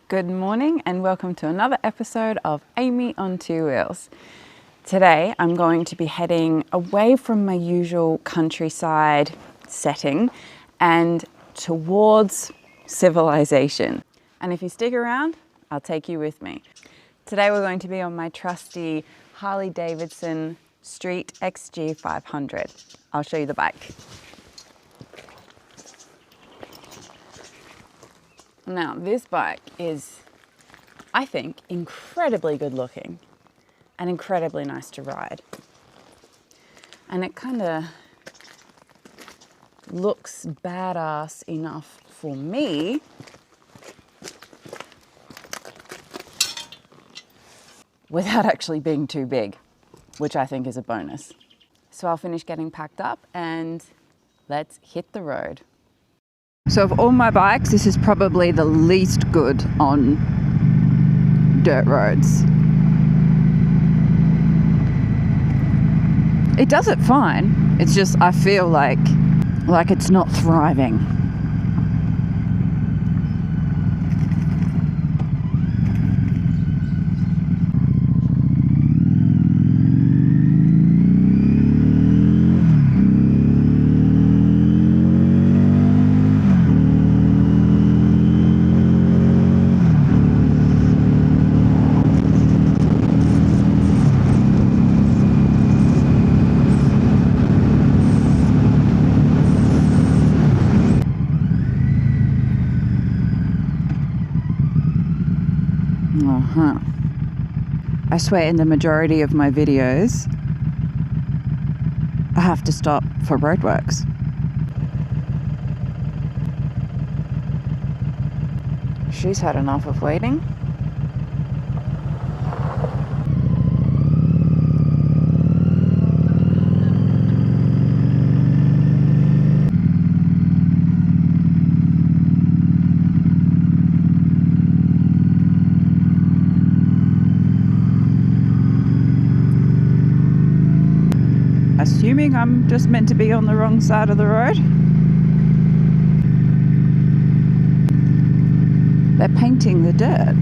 Good morning and welcome to another episode of Amy on Two Wheels. Today I'm going to be heading away from my usual countryside setting and towards civilization. And if you stick around, I'll take you with me. Today we're going to be on my trusty Harley Davidson Street XG500. I'll show you the bike. Now, this bike is, I think, incredibly good looking and incredibly nice to ride. And it kind of looks badass enough for me without actually being too big, which I think is a bonus. So I'll finish getting packed up and let's hit the road. So of all my bikes, this is probably the least good on dirt roads. It does it fine. It's just I feel like it's not thriving. I swear in the majority of my videos, I have to stop for roadworks. She's had enough of waiting. Assuming I'm just meant to be on the wrong side of the road. They're painting the dirt.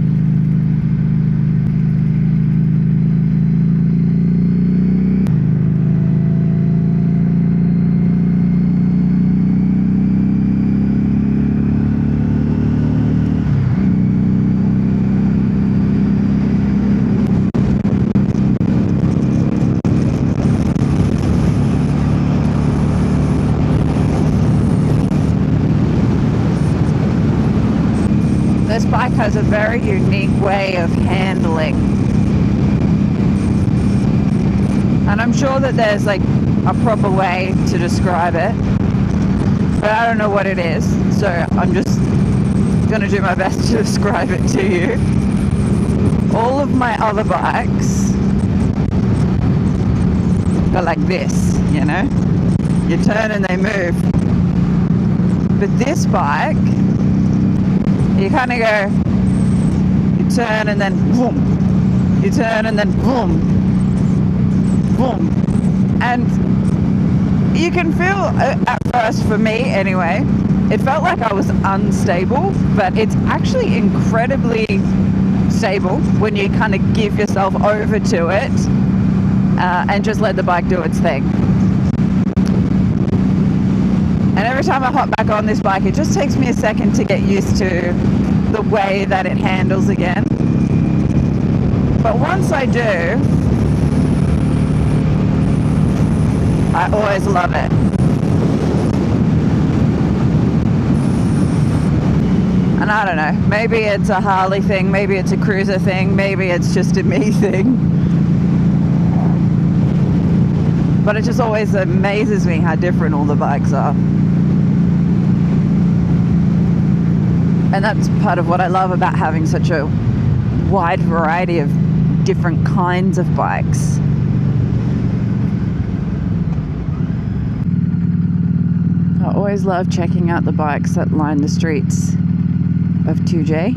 This bike has a very unique way of handling, and I'm sure that there's like a proper way to describe it, but I don't know what it is, so I'm just going to do my best to describe it to you. All of my other bikes are like this, you know, you turn and they move, but this bike, you kind of go, you turn and then boom, you turn and then boom, boom. And you can feel, at first for me anyway, it felt like I was unstable, but it's actually incredibly stable when you kind of give yourself over to it and just let the bike do its thing. And every time I hop back on this bike, it just takes me a second to get used to the way that it handles again. But once I do, I always love it. And I don't know, maybe it's a Harley thing, maybe it's a cruiser thing, maybe it's just a me thing. But it just always amazes me how different all the bikes are. And that's part of what I love about having such a wide variety of different kinds of bikes. I always love checking out the bikes that line the streets of 2J.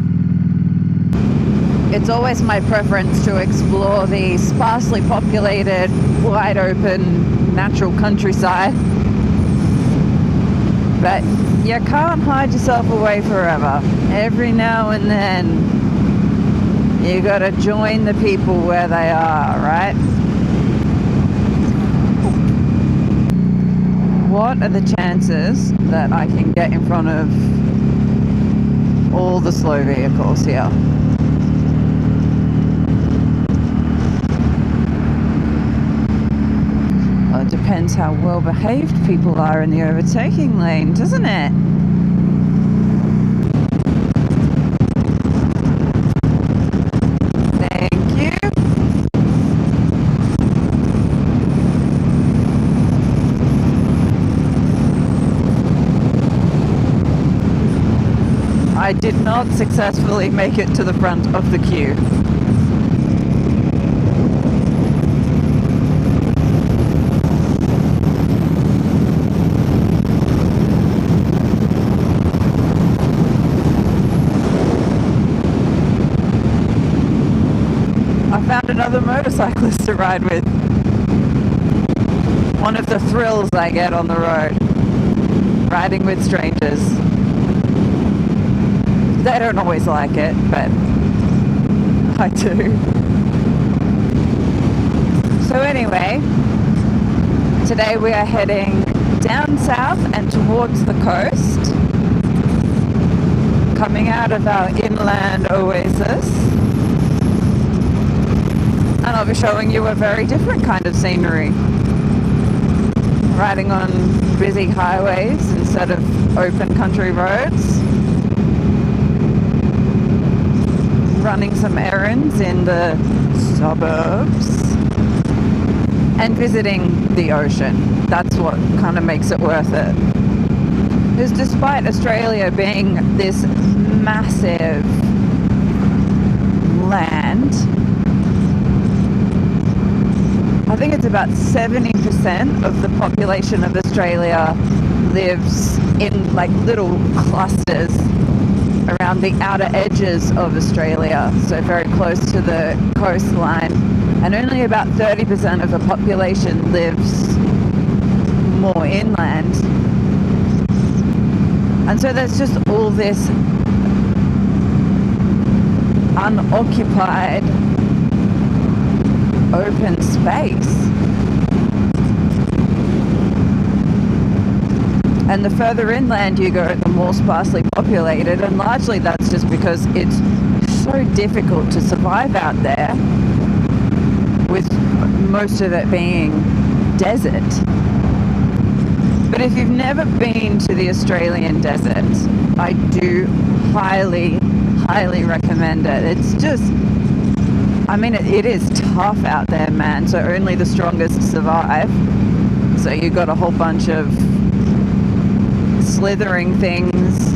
It's always my preference to explore the sparsely populated, wide open, natural countryside. But you can't hide yourself away forever. Every now and then, you got to join the people where they are, right? What are the chances that I can get in front of all the slow vehicles here? Well, it depends how well behaved people are in the overtaking lane, doesn't it? Thank you. I did not successfully make it to the front of the queue. I found another motorcyclist to ride with. One of the thrills I get on the road, riding with strangers. They don't always like it, but I do. So anyway, today we are heading down south and towards the coast, coming out of our inland oasis. And I'll be showing you a very different kind of scenery. Riding on busy highways instead of open country roads. Running some errands in the suburbs. And visiting the ocean. That's what kind of makes it worth it. Because despite Australia being this massive land, I think it's about 70% of the population of Australia lives in like little clusters around the outer edges of Australia, so very close to the coastline, and only about 30% of the population lives more inland. And so there's just all this unoccupied open space. And the further inland you go, the more sparsely populated, and largely that's just because it's so difficult to survive out there, with most of it being desert. But if you've never been to the Australian desert, I do highly, highly recommend it. It's just, I mean, it is tough out there, man, so only the strongest survive. So you've got a whole bunch of slithering things,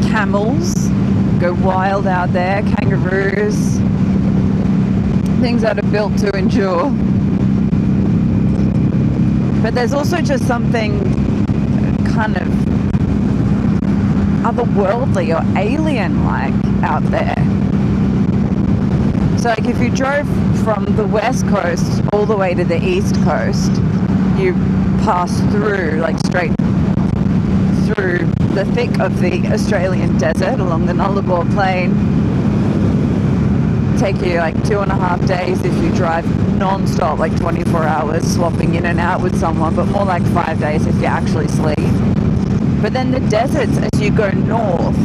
camels go wild out there, kangaroos, things that are built to endure. But there's also just something kind of otherworldly or alien-like out there. So like if you drove from the west coast all the way to the east coast, you pass through, like straight through the thick of the Australian desert along the Nullarbor Plain. Take you like 2.5 days if you drive non-stop, like 24 hours, swapping in and out with someone, but more like 5 days if you actually sleep. But then the deserts as you go north,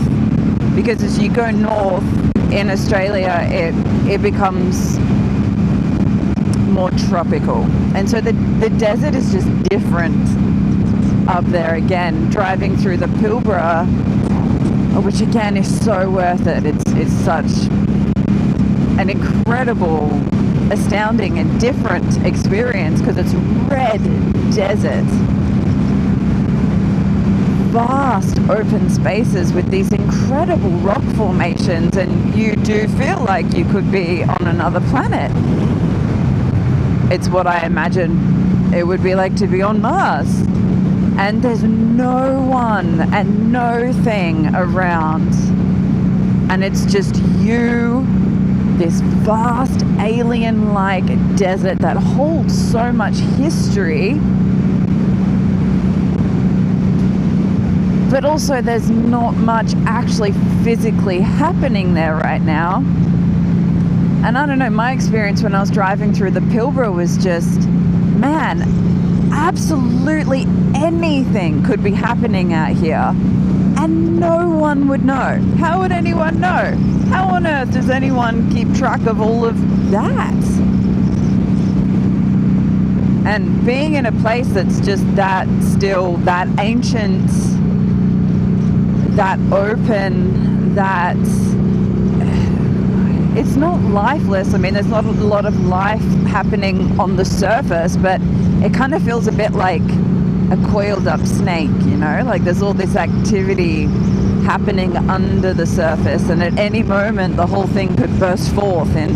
because as you go north in Australia, it becomes more tropical. And so the desert is just different up there again. Driving through the Pilbara, which again is so worth it. It's such an incredible, astounding and different experience because it's red desert. Vast open spaces with these incredible rock formations, and you do feel like you could be on another planet. It's what I imagine it would be like to be on Mars. And there's no one and no thing around. And it's just you, this vast alien-like desert that holds so much history. but also there's not much actually physically happening there right now. And I don't know, my experience when I was driving through the Pilbara was just, man, absolutely anything could be happening out here and no one would know. How would anyone know? How on earth does anyone keep track of all of that? And being in a place that's just that still, that ancient, that open, that it's not lifeless. I mean, there's not a lot of life happening on the surface, but it kind of feels a bit like a coiled up snake, you know, like there's all this activity happening under the surface, and at any moment the whole thing could burst forth in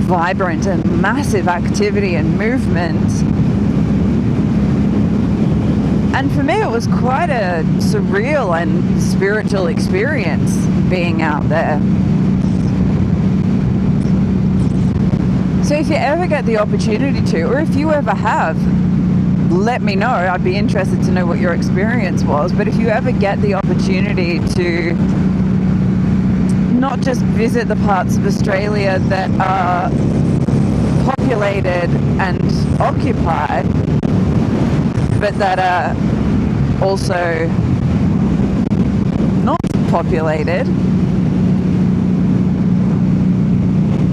vibrant and massive activity and movement. And for me, it was quite a surreal and spiritual experience being out there. So if you ever get the opportunity to, or if you ever have, let me know. I'd be interested to know what your experience was. But if you ever get the opportunity to not just visit the parts of Australia that are populated and occupied, but that are also not populated,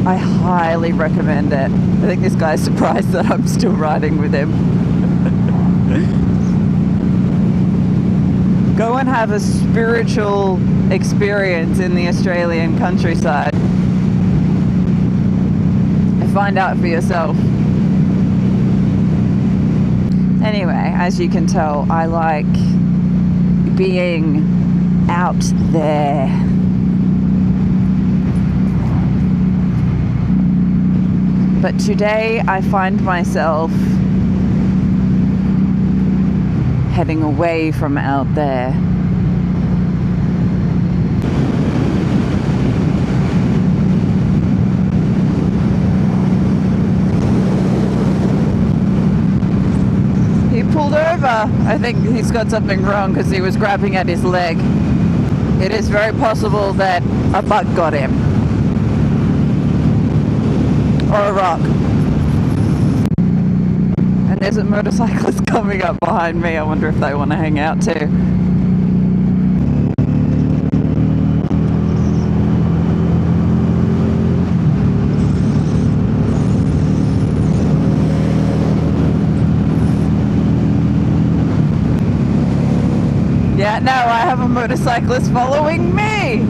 I highly recommend it. I think this guy's surprised that I'm still riding with him. Go and have a spiritual experience in the Australian countryside and find out for yourself. Anyway, as you can tell, I like being out there. But today I find myself heading away from out there. He pulled over. I think he's got something wrong because he was grabbing at his leg. It is very possible that a bug got him. Or a rock. And there's a motorcyclist coming up behind me. I wonder if they want to hang out too. Yeah, no, I have a motorcyclist following me.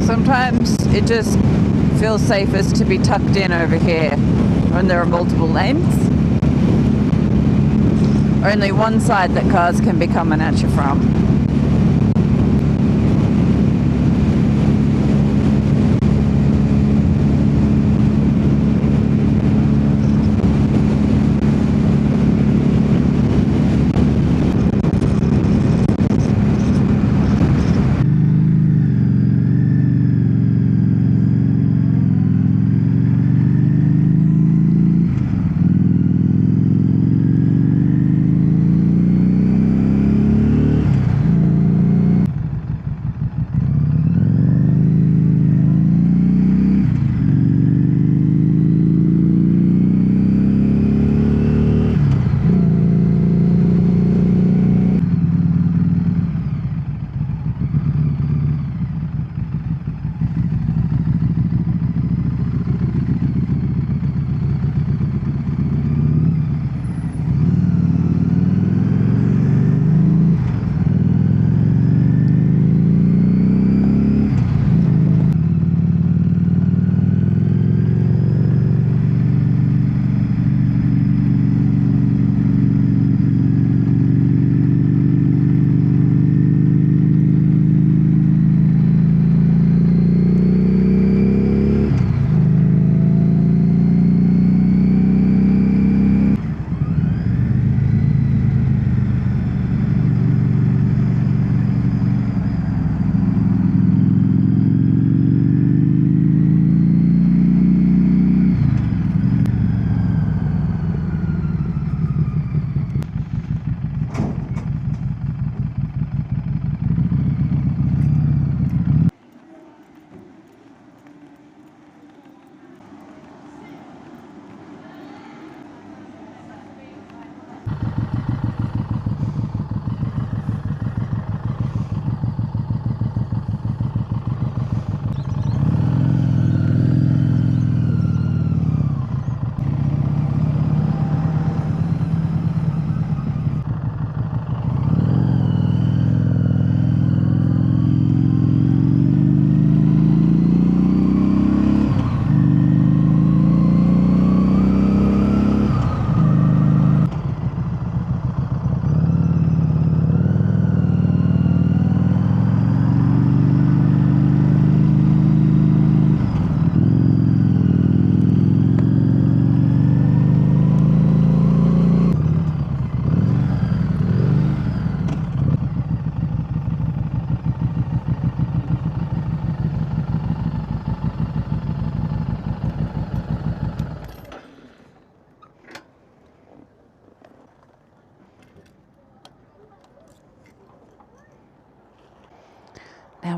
Sometimes it just feels safest to be tucked in over here when there are multiple lanes. Only one side that cars can be coming at you from.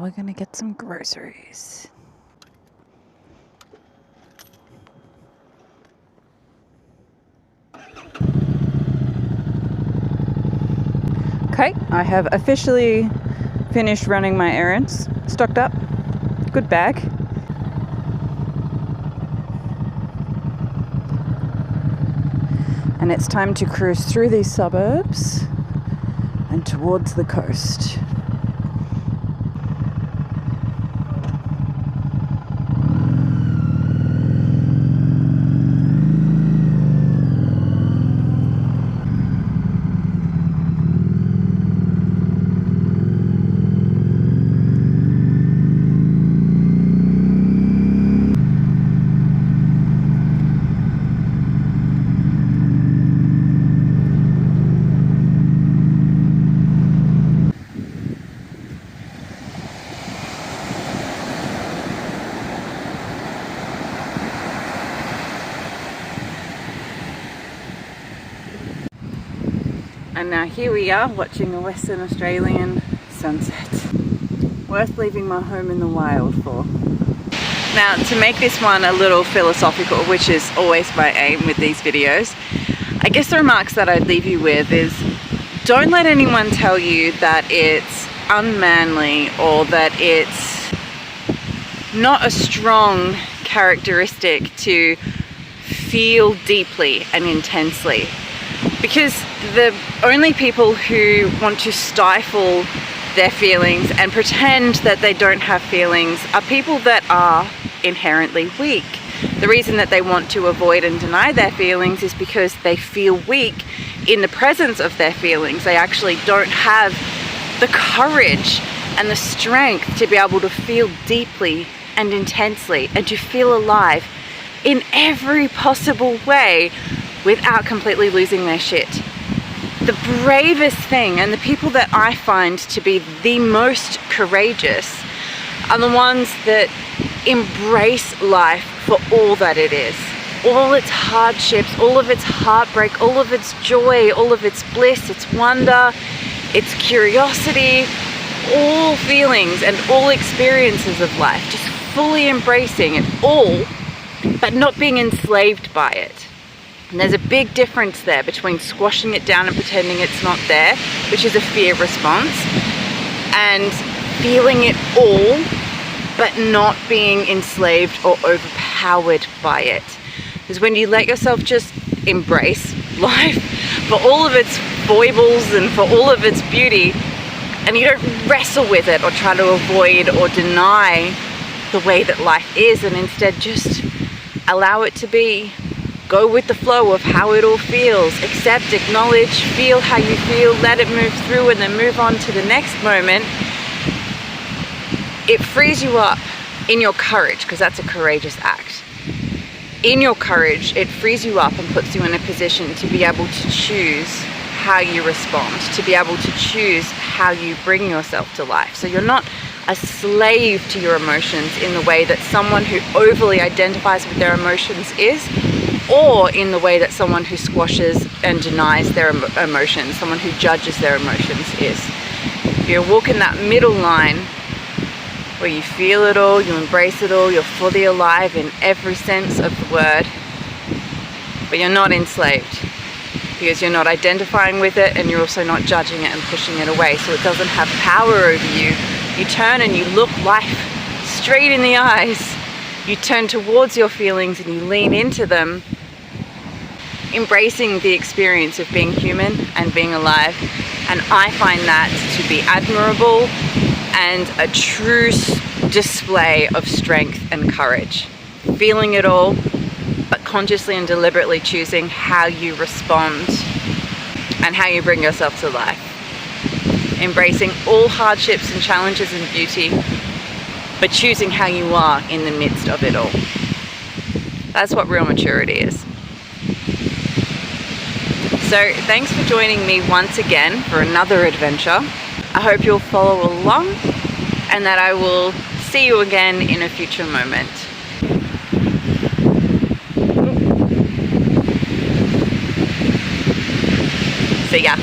we're going to get some groceries. Okay, I have officially finished running my errands. Stocked up. Good bag. And it's time to cruise through these suburbs and towards the coast. And now here we are watching a Western Australian sunset. Worth leaving my home in the wild for. Now, to make this one a little philosophical, which is always my aim with these videos, I guess the remarks that I'd leave you with is, don't let anyone tell you that it's unmanly or that it's not a strong characteristic to feel deeply and intensely. Because the only people who want to stifle their feelings and pretend that they don't have feelings are people that are inherently weak. The reason that they want to avoid and deny their feelings is because they feel weak in the presence of their feelings. They actually don't have the courage and the strength to be able to feel deeply and intensely and to feel alive in every possible way without completely losing their shit. The bravest thing, and the people that I find to be the most courageous, are the ones that embrace life for all that it is. All its hardships, all of its heartbreak, all of its joy, all of its bliss, its wonder, its curiosity, all feelings and all experiences of life, just fully embracing it all, but not being enslaved by it. And there's a big difference there between squashing it down and pretending it's not there, which is a fear response, and feeling it all, but not being enslaved or overpowered by it. Because when you let yourself just embrace life for all of its foibles and for all of its beauty, and you don't wrestle with it or try to avoid or deny the way that life is, and instead just allow it to be. Go with the flow of how it all feels. Accept, acknowledge, feel how you feel, let it move through, and then move on to the next moment. It frees you up in your courage, because that's a courageous act. In your courage, it frees you up and puts you in a position to be able to choose how you respond, to be able to choose how you bring yourself to life. So you're not a slave to your emotions in the way that someone who overly identifies with their emotions is, or in the way that someone who squashes and denies their emotions, someone who judges their emotions is. You're walking that middle line where you feel it all, you embrace it all, you're fully alive in every sense of the word, but you're not enslaved, because you're not identifying with it and you're also not judging it and pushing it away, so it doesn't have power over you. You turn and you look life straight in the eyes. You turn towards your feelings and you lean into them, embracing the experience of being human and being alive. And I find that to be admirable and a true display of strength and courage. Feeling it all, but consciously and deliberately choosing how you respond and how you bring yourself to life. Embracing all hardships and challenges and beauty, but choosing how you are in the midst of it all. That's what real maturity is. So thanks for joining me once again for another adventure. I hope you'll follow along and that I will see you again in a future moment. See ya.